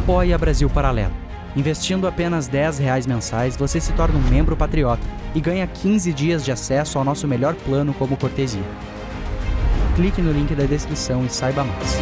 Apoie a Brasil Paralelo. Investindo apenas R$10 mensais, você se torna um membro patriota e ganha 15 dias de acesso ao nosso melhor plano como cortesia. Clique no link da descrição e saiba mais.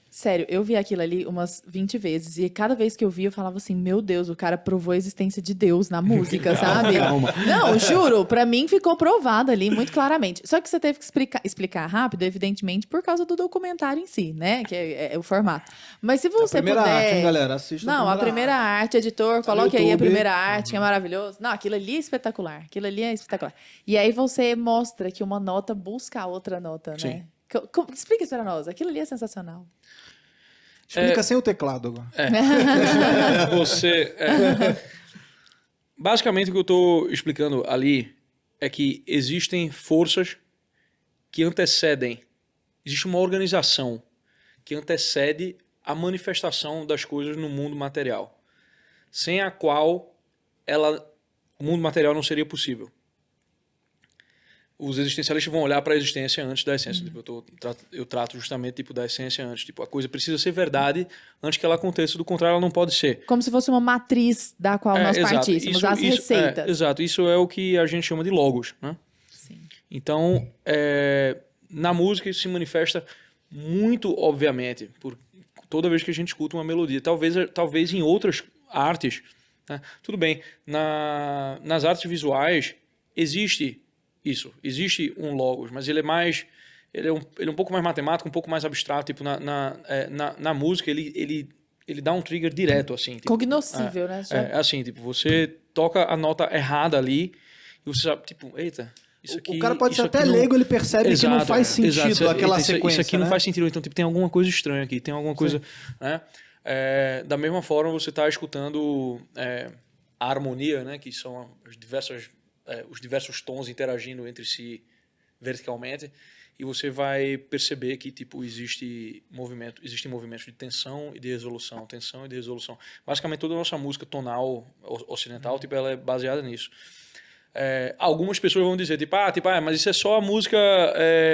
Sério, eu vi aquilo ali umas 20 vezes. E cada vez que eu vi, eu falava assim, meu Deus, o cara provou a existência de Deus na música, sabe? Calma. Não, juro, pra mim ficou provado ali muito claramente. Só que você teve que explicar rápido, evidentemente, por causa do documentário em si, né? Que é o formato. Mas se você primeira puder... arte, hein, galera? Assista Não, a primeira arte, editor, Tá no coloque aí a YouTube. primeira arte, que é maravilhoso. Não, aquilo ali é espetacular. Aquilo ali é espetacular. E aí você mostra que uma nota busca a outra nota, né? Sim. Explica isso pra nós. Aquilo ali é sensacional. Explica sem o teclado agora. Basicamente, o que eu estou explicando ali é que existem forças que antecedem. Existe uma organização que antecede a manifestação das coisas no mundo material, sem a qual o mundo material não seria possível. Os existencialistas vão olhar para a existência antes da essência. Tipo, eu trato justamente tipo, da essência antes. Tipo, a coisa precisa ser verdade antes que ela aconteça, do contrário ela não pode ser. Como se fosse uma matriz da qual nós partíssemos, as receitas. Exato, isso é o que a gente chama de logos. Né? Sim. Então, na música isso se manifesta muito obviamente, por toda vez que a gente escuta uma melodia. Talvez em outras artes, né? Tudo bem, nas artes visuais existe existe um logos, mas ele é um pouco mais matemático, um pouco mais abstrato. Tipo, na música ele dá um trigger direto, assim. Tipo, cognoscível, né? Assim, tipo, você toca a nota errada ali e você sabe, tipo, eita, isso aqui... O cara pode ser isso até aqui não... leigo, ele percebe que não faz sentido aquela sequência, Isso aqui não né? faz sentido, então tipo, tem alguma coisa estranha aqui, tem alguma coisa... Né? Da mesma forma, você está escutando a harmonia, né? Que são os diversos tons interagindo entre si verticalmente, e você vai perceber que tipo existem movimentos de tensão e de resolução. Basicamente toda a nossa música tonal ocidental, tipo, ela é baseada nisso. Algumas pessoas vão dizer, mas isso é só a música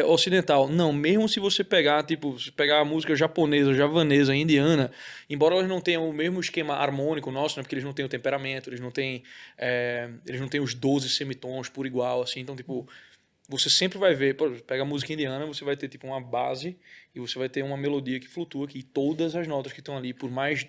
ocidental. Não, mesmo se você pegar a música japonesa, javanesa, indiana, embora elas não tenham o mesmo esquema harmônico nosso, né, porque eles não têm o temperamento, eles não têm os 12 semitons por igual, assim, então, tipo, você sempre vai ver, pega a música indiana, você vai ter, tipo, uma base e você vai ter uma melodia que flutua, que todas as notas que estão ali, por mais...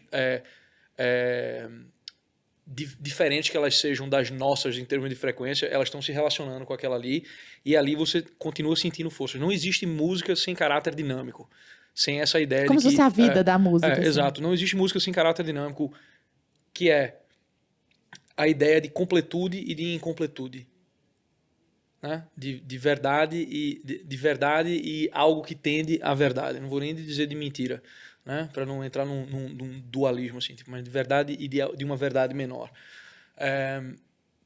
diferentes que elas sejam das nossas em termos de frequência, elas estão se relacionando com aquela ali, e ali você continua sentindo forças. Não existe música sem caráter dinâmico, sem essa ideia como de que... se fosse a vida da música. Assim. Exato. Não existe música sem caráter dinâmico, que é a ideia de completude e de incompletude. Né? De verdade e algo que tende à verdade. Não vou nem dizer de mentira, né? Para não entrar num dualismo, assim, tipo, mas de verdade e de uma verdade menor.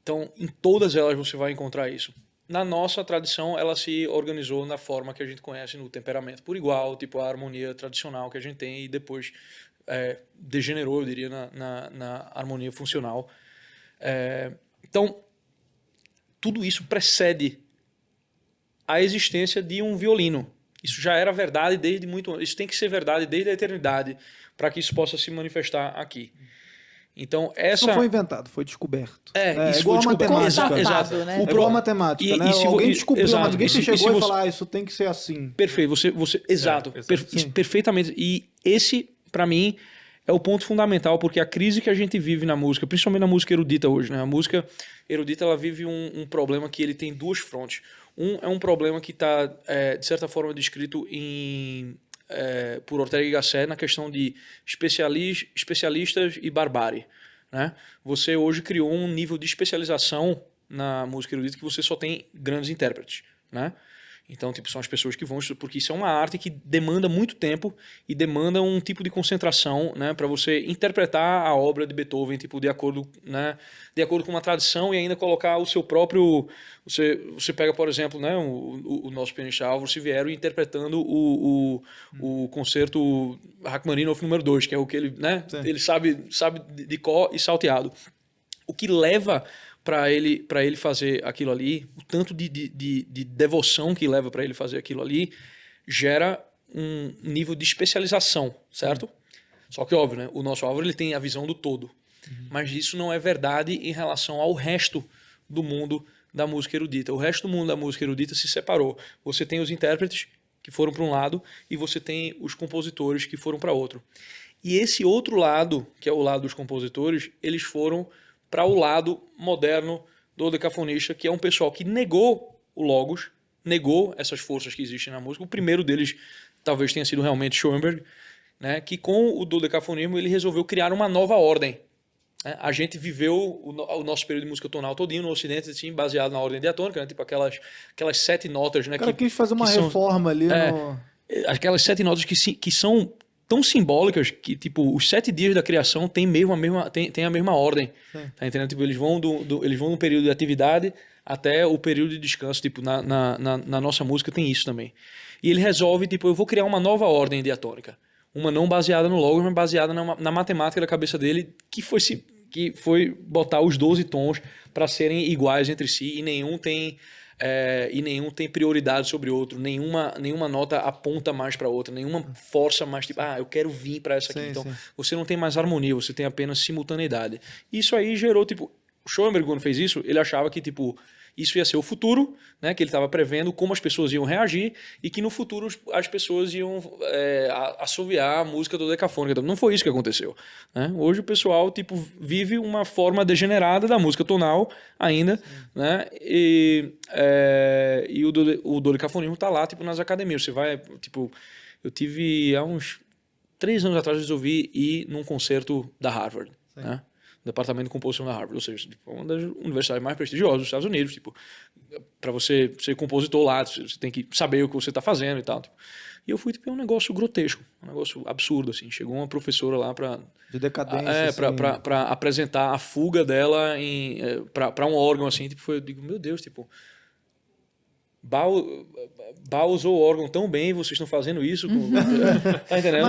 Então, em todas elas você vai encontrar isso. Na nossa tradição, ela se organizou na forma que a gente conhece no temperamento por igual, tipo a harmonia tradicional que a gente tem, e depois degenerou, eu diria, na harmonia funcional. Então, tudo isso precede a existência de um violino. Isso já era verdade desde muito antes. Isso tem que ser verdade desde a eternidade para que isso possa se manifestar aqui. Então, Isso não foi inventado, foi descoberto. Isso igual foi a matemática. Exato. Né? É igual a matemática, né? Alguém descobriu, mas ninguém chegou e falou, isso tem que ser assim. Perfeito. Exato. Perfeitamente. E esse, para mim, é o ponto fundamental, porque a crise que a gente vive na música, principalmente na música erudita hoje, né? A música erudita, ela vive um problema que ele tem duas frontes. É um problema que está, de certa forma, descrito por Ortega y Gasset na questão de especialistas e barbárie. Né? Você hoje criou um nível de especialização na música erudita que você só tem grandes intérpretes. Né? Então, tipo, são as pessoas que vão... Porque isso é uma arte que demanda muito tempo e demanda um tipo de concentração, né, para você interpretar a obra de Beethoven, tipo, de acordo com uma tradição, e ainda colocar o seu próprio... Você pega, por exemplo, né, o nosso pianista Álvaro Siviero interpretando o concerto Rachmaninoff número 2, que é o que ele, né, ele sabe de cor e salteado. O que leva... para ele fazer aquilo ali, o tanto de devoção que leva para ele fazer aquilo ali, gera um nível de especialização, certo? Só que, óbvio, né? O nosso Álvaro ele tem a visão do todo. Mas isso não é verdade em relação ao resto do mundo da música erudita. O resto do mundo da música erudita se separou. Você tem os intérpretes, que foram para um lado, e você tem os compositores, que foram para outro. E esse outro lado, que é o lado dos compositores, eles foram para o lado moderno do decafonista, que é um pessoal que negou o Logos, negou essas forças que existem na música. O primeiro deles talvez tenha sido realmente Schoenberg, né, que com o dodecafonismo ele resolveu criar uma nova ordem. A gente viveu o nosso período de música tonal todinho no Ocidente, assim, baseado na ordem diatônica, né? Tipo aquelas 7 notas. Né, o cara quis fazer uma reforma ali. Aquelas 7 notas que são tão simbólicas que, tipo, os 7 dias da criação têm a mesma ordem. Tá entendendo? Tipo, eles vão do período de atividade até o período de descanso. Tipo, na nossa música tem isso também. E ele resolve, tipo, eu vou criar uma nova ordem diatônica. Uma não baseada no Logos, mas baseada na matemática da cabeça dele, que foi botar os 12 tons para serem iguais entre si, e nenhum tem prioridade sobre o outro, nenhuma nota aponta mais para outra, nenhuma força mais, tipo, eu quero vir para essa aqui. Sim, então, você não tem mais harmonia, você tem apenas simultaneidade. Isso aí gerou, tipo, o Schoenberg, quando fez isso, ele achava que, tipo, isso ia ser o futuro, né, que ele estava prevendo como as pessoas iam reagir e que no futuro as pessoas iam assoviar a música do decafônica. Não foi isso que aconteceu. Né? Hoje o pessoal tipo, vive uma forma degenerada da música tonal ainda, né? E o dodecafonismo está lá tipo, nas academias. Você vai, tipo, eu tive há uns 3 anos atrás resolvi ir num concerto da Harvard, né? Departamento de composição da Harvard, ou seja, tipo, uma das universidades mais prestigiosas dos Estados Unidos. Tipo, para você ser compositor lá, você tem que saber o que você está fazendo e tal. Tipo. E eu fui tipo, um negócio grotesco, um negócio absurdo. Assim. Chegou uma professora lá para de decadência, para apresentar a fuga dela para um órgão assim. Tipo, eu digo, meu Deus, tipo, Bach usou o órgão tão bem, vocês estão fazendo isso? Tá entendendo?